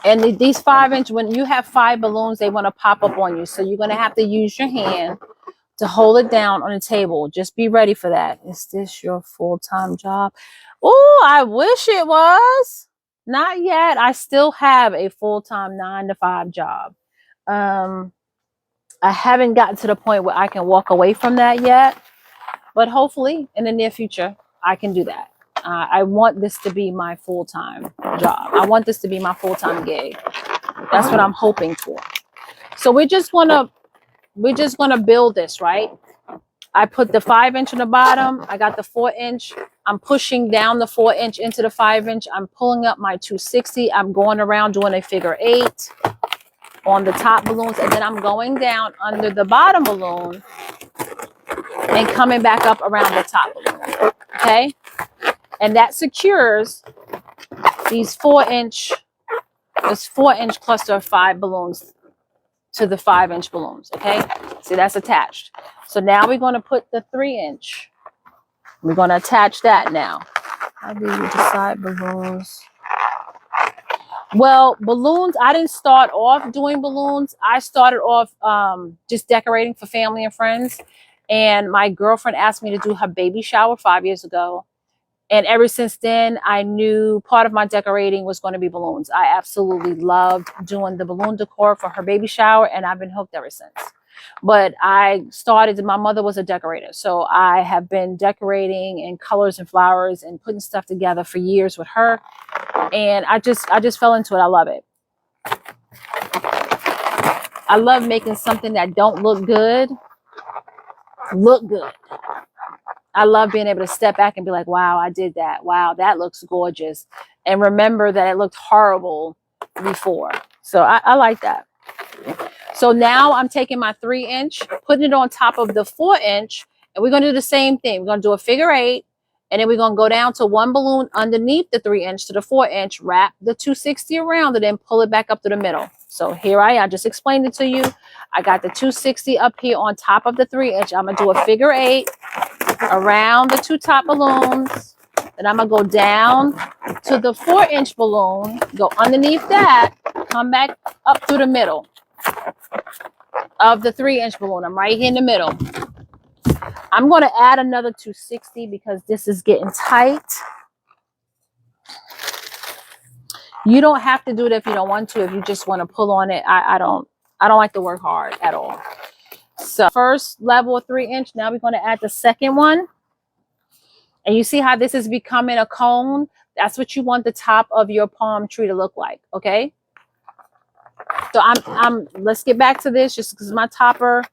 And these 5-inch, when you have 5 balloons, they want to pop up on you. So you're going to have to use your hand to hold it down on the table. Just be ready for that. Is this your full-time job? Oh, I wish it was. Not yet. I still have a full-time 9-to-5 job. I haven't gotten to the point where I can walk away from that yet. But hopefully in the near future, I can do that. I want this to be my full-time job. I want this to be my full-time gig. That's what I'm hoping for. So we're just gonna build this, right? I put the 5-inch on the bottom. I got the 4-inch. I'm pushing down the 4-inch into the 5-inch. I'm pulling up my 260. I'm going around doing a figure 8 on the top balloons, and then I'm going down under the bottom balloon and coming back up around the top balloon. Okay? And that secures these 4-inch cluster of 5 balloons to the 5-inch balloons. Okay, see, that's attached. So now we're going to put the 3-inch. We're going to attach that now. How do you decide balloons? Well, balloons, I didn't start off doing balloons. I started off just decorating for family and friends. And my girlfriend asked me to do her baby shower 5 years ago. And ever since then, I knew part of my decorating was going to be balloons. I absolutely loved doing the balloon decor for her baby shower, and I've been hooked ever since. But my mother was a decorator, so I have been decorating in colors and flowers and putting stuff together for years with her. And I just fell into it. I love it. I love making something that don't look good. I love being able to step back and be like, wow, I did that. Wow, that looks gorgeous. And remember that it looked horrible before. So I like that. So now I'm taking my 3-inch, putting it on top of the 4-inch, and we're going to do the same thing. We're going to do a figure 8, and then we're going to go down to one balloon underneath the 3-inch to the 4-inch, wrap the 260 around it, and pull it back up to the middle. So here I just explained it to you. I got the 260 up here on top of the 3-inch. I'm going to do a figure 8 around the 2 top balloons. Then I'm going to go down to the 4-inch balloon, go underneath that, come back up through the middle of the 3-inch balloon. I'm right here in the middle. I'm going to add another 260 because this is getting tight. You don't have to do it if you don't want to. If you just want to pull on it, I don't like to work hard at all. So first level of 3-inch. Now we're going to add the second one. And you see how this is becoming a cone? That's what you want the top of your palm tree to look like. Okay. So let's get back to this just because my topper,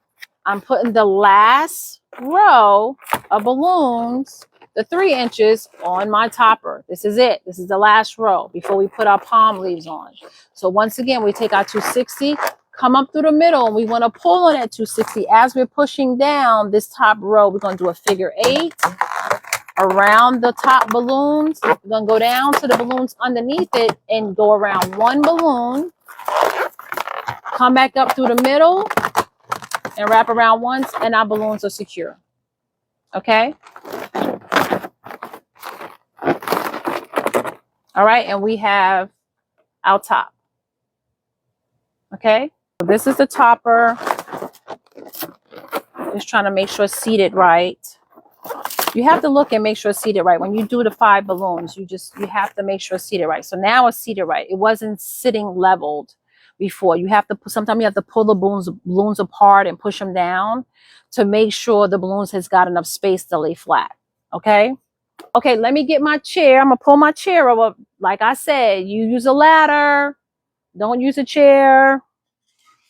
I'm putting the last row of balloons the 3 inches on my topper. This is it. This is the last row before we put our palm leaves on. So once again, we take our 260, come up through the middle, and we want to pull on that 260. As we're pushing down this top row, we're going to do a figure 8 around the top balloons. We're going to go down to the balloons underneath it and go around one balloon, come back up through the middle and wrap around once, and our balloons are secure. Okay? All right, and we have our top. Okay? So this is the topper. Just trying to make sure it's seated right. You have to look and make sure it's seated right. When you do the 5 balloons, you have to make sure it's seated right. So now it's seated right. It wasn't sitting leveled before. You have to sometimes you have to pull the balloons apart and push them down to make sure the balloons has got enough space to lay flat. Okay? Okay, let me get my chair. I'm gonna pull my chair over. Like I said, you use a ladder. Don't use a chair.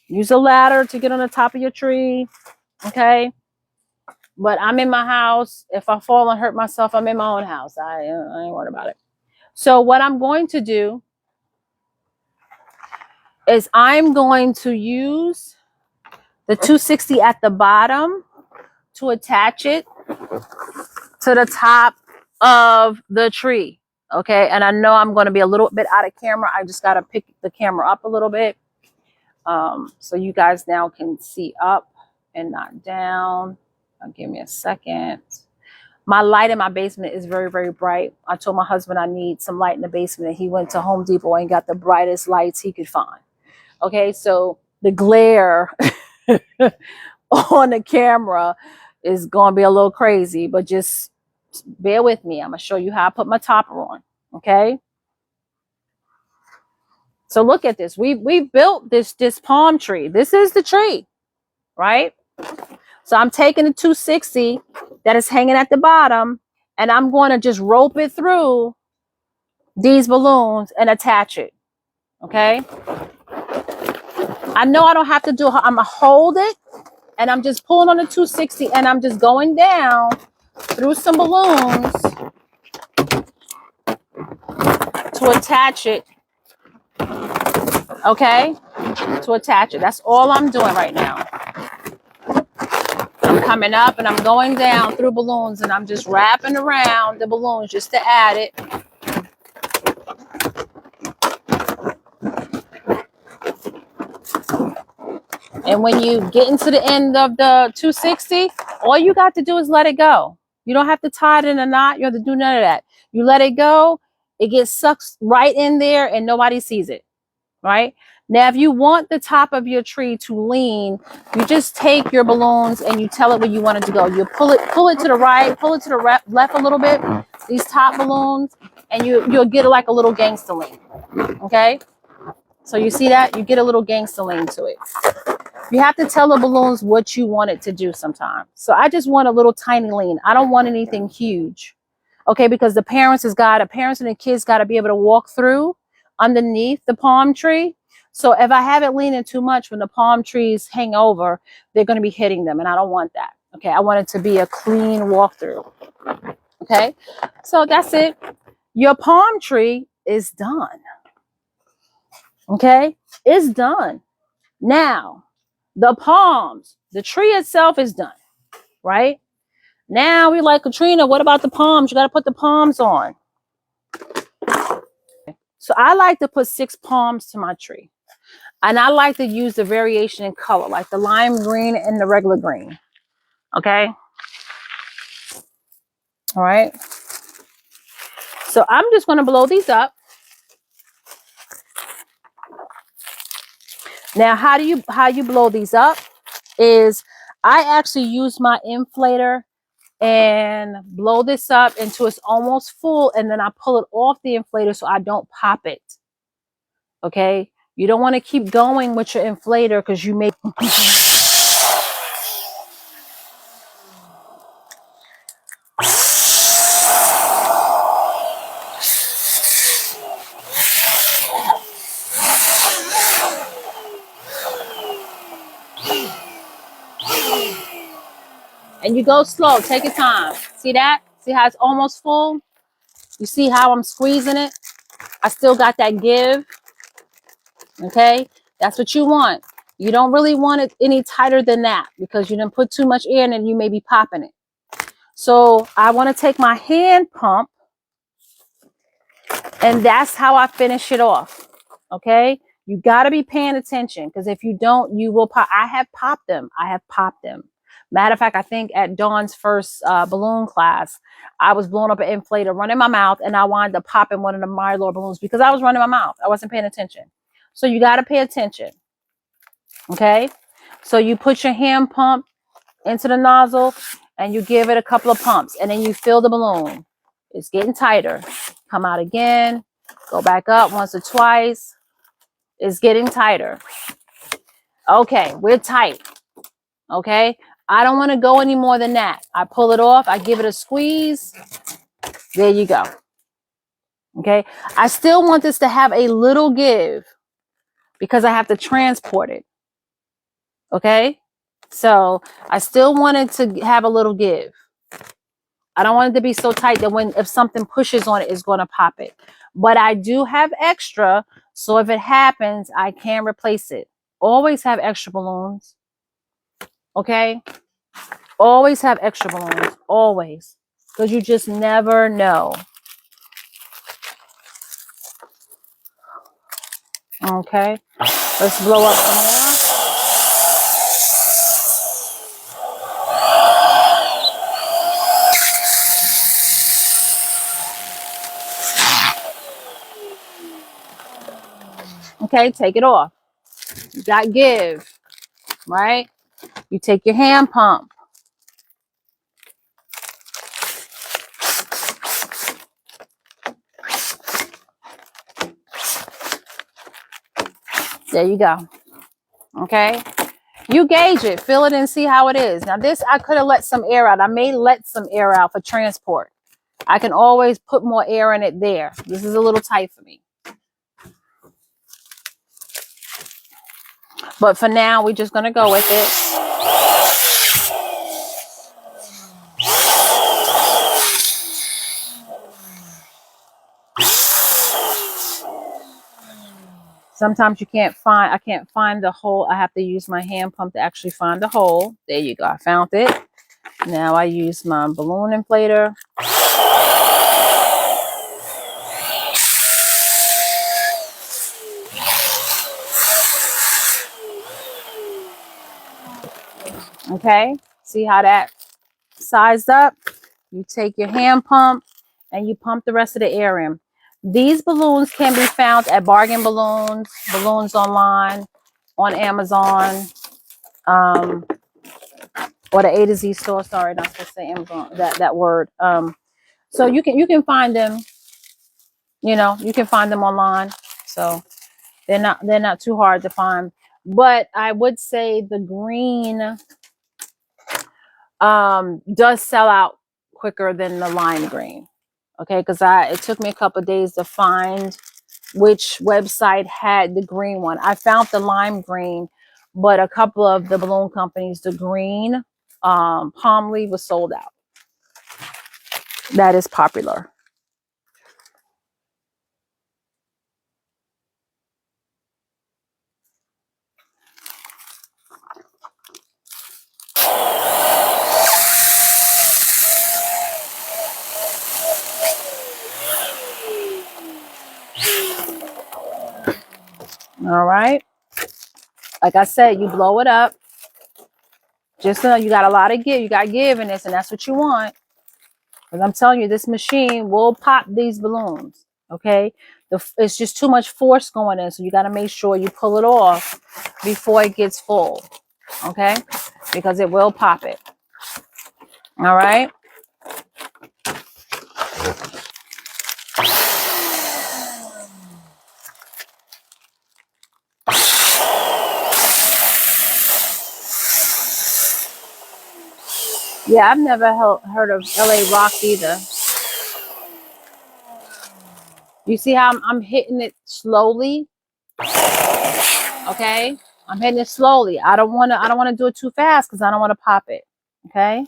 Use a ladder to get on the top of your tree. Okay? But I'm in my house. If I fall and hurt myself, I'm in my own house. I ain't worried about it. So what I'm going to do is I'm going to use the 260 at the bottom to attach it to the top of the tree. Okay, and I know I'm going to be a little bit out of camera. I just got to pick the camera up a little bit so you guys now can see up and not down. Give me a second. My light in my basement is very, very bright. I told my husband I need some light in the basement, and he went to Home Depot and got the brightest lights he could find. Okay, so the glare on the camera is going to be a little crazy, but just bear with me. I'm going to show you how I put my topper on. Okay. So look at this. We built this palm tree. This is the tree, right? So I'm taking the 260 that is hanging at the bottom, and I'm going to just rope it through these balloons and attach it. Okay. I know I don't have to do, I'm going to hold it, and I'm just pulling on the 260, and I'm just going down through some balloons to attach it. Okay. To attach it. That's all I'm doing right now. I'm coming up and I'm going down through balloons, and I'm just wrapping around the balloons just to add it. And when you get into the end of the 260, all you got to do is let it go. You don't have to tie it in a knot. You have to do none of that. You let it go. It gets sucked right in there and nobody sees it. Right? Now, if you want the top of your tree to lean, you just take your balloons and you tell it where you want it to go. You pull it to the right, pull it to the left a little bit, these top balloons, and you'll get like a little gangster lean. Okay? So you see that? You get a little gangster lean to it. You have to tell the balloons what you want it to do sometimes. So I just want a little tiny lean. I don't want anything huge. Okay? Because the parents and the kids got to be able to walk through underneath the palm tree. So if I have it leaning too much, when the palm trees hang over, they're going to be hitting them, and I don't want that. Okay, I want it to be a clean walkthrough. Okay, so that's it. Your palm tree is done. Okay, it's done. Now, the palms, the tree itself is done, right? Now we're like, Katrina, what about the palms? You got to put the palms on. So I like to put 6 palms to my tree. And I like to use the variation in color, like the lime green and the regular green. Okay. All right. So I'm just going to blow these up. Now, how you blow these up is I actually use my inflator and blow this up until it's almost full, and then I pull it off the inflator so I don't pop it. Okay. You don't want to keep going with your inflator because you may. And you go slow. Take your time. See that? See how it's almost full? You see how I'm squeezing it? I still got that give. Okay, that's what you want. You don't really want it any tighter than that because you didn't put too much air in and you may be popping it. So I want to take my hand pump, and that's how I finish it off. Okay, you got to be paying attention because if you don't, you will pop. I have popped them. Matter of fact, I think at Dawn's first balloon class, I was blowing up an inflator, running my mouth, and I wound up popping one of the Mylor balloons because I was running my mouth. I wasn't paying attention. So you got to pay attention. Okay, so you put your hand pump into the nozzle and you give it a couple of pumps, and then you fill the balloon. It's getting tighter. Come out again, go back up once or twice. It's getting tighter. Okay, we're tight. Okay, I don't want to go any more than that. I pull it off, I give it a squeeze. There you go. Okay, I still want this to have a little give because I have to transport it. Okay, so I still want it to have a little give. I don't want it to be so tight that if something pushes on it, it's going to pop it. But I do have extra, so if it happens, I can replace it. Always have extra balloons. Okay? Always have extra balloons. Always. Because you just never know. Okay? Let's blow up some more. Okay, take it off. You got give, right? You take your hand pump. There you go. Okay? You gauge it, fill it and see how it is. Now this, I could have let some air out. I may let some air out for transport. I can always put more air in it there. This is a little tight for me. But for now, we're just going to go with it. Sometimes I can't find the hole. I have to use my hand pump to actually find the hole. There you go. I found it. Now I use my balloon inflator. Okay. See how that sized up? You take your hand pump and you pump the rest of the air in. These balloons can be found at Bargain Balloons, Balloons Online, on Amazon, or the A to Z store. Sorry, not supposed to say Amazon, that word. So you can find them. You know, you can find them online. So they're not too hard to find. But I would say the green does sell out quicker than the lime green. Okay, because it took me a couple of days to find which website had the green one. I found the lime green, but a couple of the balloon companies, the green palm leaf was sold out. That is popular. All right. Like I said, you blow it up. Just so you got a lot of give. You got give in this, and that's what you want. Because I'm telling you, this machine will pop these balloons. Okay? It's just too much force going in, so you got to make sure you pull it off before it gets full. Okay? Because it will pop it. All right? Yeah, I've never heard of LA Rock either. You see how I'm hitting it slowly? Okay? I'm hitting it slowly. I don't want to do it too fast because I don't want to pop it. Okay?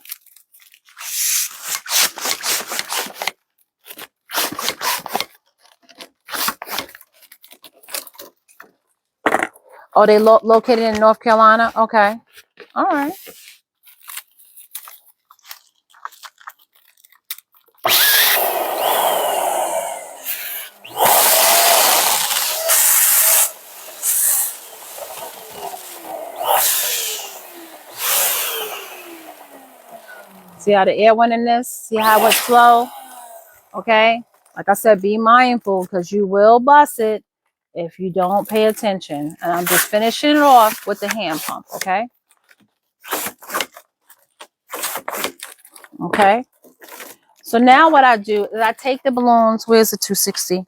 Oh, they located in North Carolina? Okay. All right. See how the air went in this? See how it went slow? Okay. Like I said, be mindful because you will bust it if you don't pay attention. And I'm just finishing it off with the hand pump. Okay. Okay. So now what I do is I take the balloons. Where's the 260?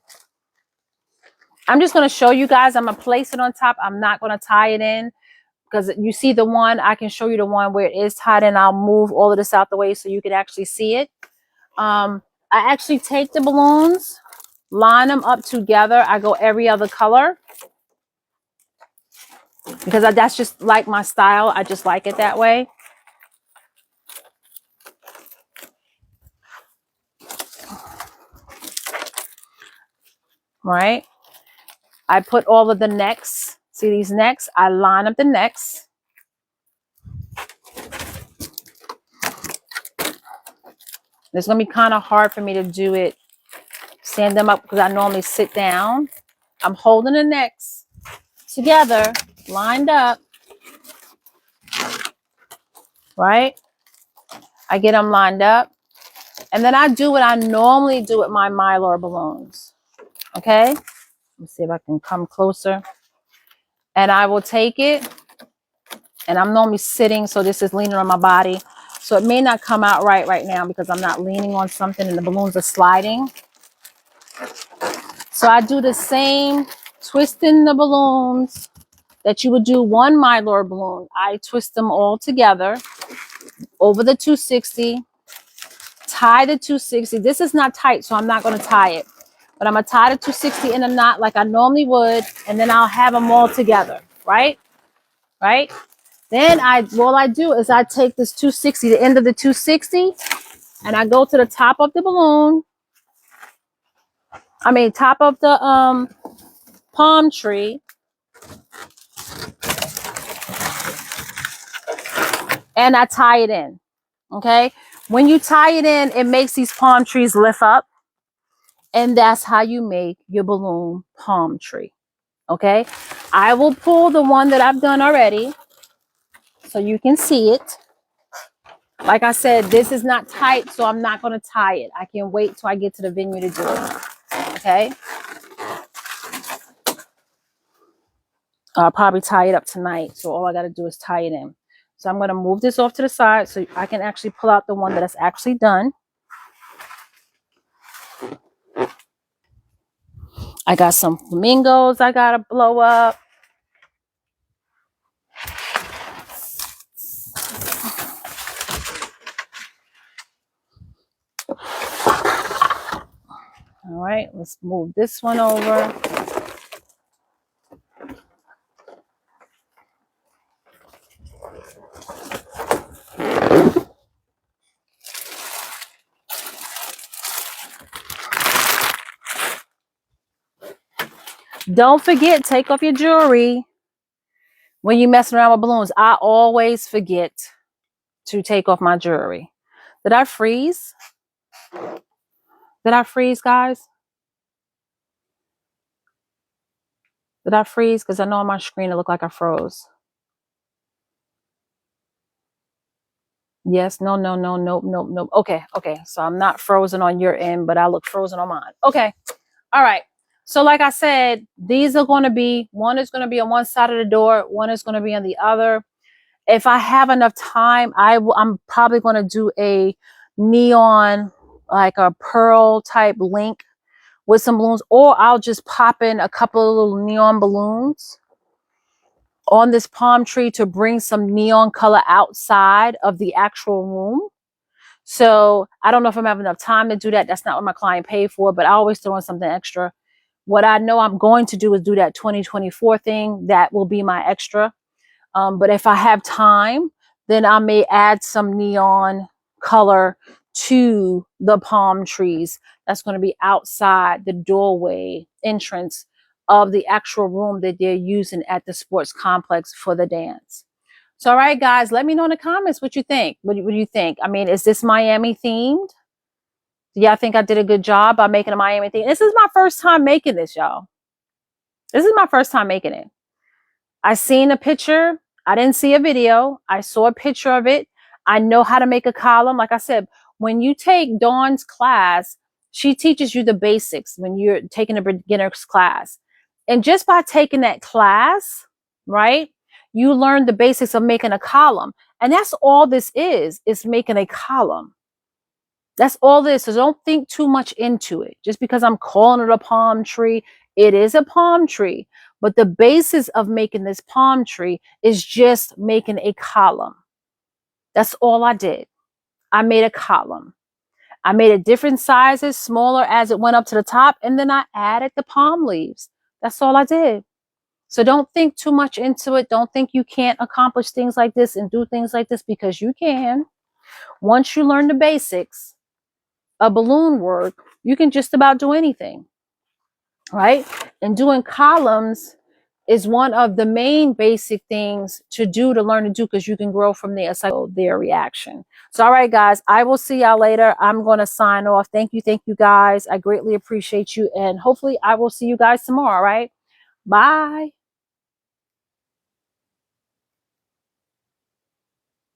I'm just going to show you guys. I'm going to place it on top. I'm not going to tie it in because you see the one. I can show you the one where it is tied in. I'll move all of this out the way so you can actually see it. I actually take the balloons, line them up together. I go every other color because that's just like my style. I just like it that way. Right. I put all of the necks. See these necks? I line up the necks. It's going to be kind of hard for me to do it, stand them up because I normally sit down. I'm holding the necks together, lined up. Right. I get them lined up. And then I do what I normally do with my Mylar balloons. Okay. Let's see if I can come closer. And I will take it. And I'm normally sitting, so this is leaning on my body. So it may not come out right now because I'm not leaning on something and the balloons are sliding. So I do the same, twisting the balloons that you would do one Mylar balloon. I twist them all together over the 260. Tie the 260. This is not tight, so I'm not going to tie it. But I'm going to tie the 260 in a knot like I normally would. And then I'll have them all together. Right? Right? Then all I do is I take this 260, the end of the 260, and I go to the top of the balloon. I mean, top of the palm tree. And I tie it in. Okay? When you tie it in, it makes these palm trees lift up. And that's how you make your balloon palm tree. Okay? I will pull the one that I've done already so you can see it. Like I said, this is not tight, so I'm not going to tie it. I can wait till I get to the venue to do it. Okay? I'll probably tie it up tonight. So all I got to do is tie it in. So I'm going to move this off to the side so I can actually pull out the one that is actually done. I got some flamingos I got to blow up. All right, let's move this one over. Don't forget, take off your jewelry when you're messing around with balloons. I always forget to take off my jewelry. Did I freeze? Did I freeze, guys? Did I freeze? Because I know on my screen it looked like I froze. Yes, no, no, no, nope, nope, nope. Okay, okay. So I'm not frozen on your end, but I look frozen on mine. Okay. All right. So like I said, these are going to be, one is going to be on one side of the door. One is going to be on the other. If I have enough time, I'm probably going to do a neon, like a pearl type link with some balloons, or I'll just pop in a couple of little neon balloons on this palm tree to bring some neon color outside of the actual room. So I don't know if I'm having enough time to do that. That's not what my client paid for, but I always throw in something extra. What I know I'm going to do is do that 2024 thing. That will be my extra. But if I have time, then I may add some neon color to the palm trees. That's going to be outside the doorway entrance of the actual room that they're using at the sports complex for the dance. So, all right, guys, let me know in the comments what you think. What do you think? I mean, is this Miami themed? Do y'all think I did a good job by making a Miami theme? This is my first time making this, y'all. This is my first time making it. I seen a picture. I didn't see a video. I saw a picture of it. I know how to make a column. Like I said, when you take Dawn's class, she teaches you the basics when you're taking a beginner's class. And just by taking that class, right, you learn the basics of making a column. And that's all this is making a column. That's all this. So don't think too much into it. Just because I'm calling it a palm tree, it is a palm tree. But the basis of making this palm tree is just making a column. That's all I did. I made a column. I made it different sizes, smaller as it went up to the top, and then I added the palm leaves. That's all I did. So don't think too much into it. Don't think you can't accomplish things like this and do things like this, because you can. Once you learn the basics of balloon work, you can just about do anything, right? And doing columns is one of the main basic things to do, to learn to do, because you can grow from there. So their reaction. So, all right, guys, I will see y'all later. I'm going to sign off. Thank you guys. I greatly appreciate you. And hopefully I will see you guys tomorrow. All right. Bye.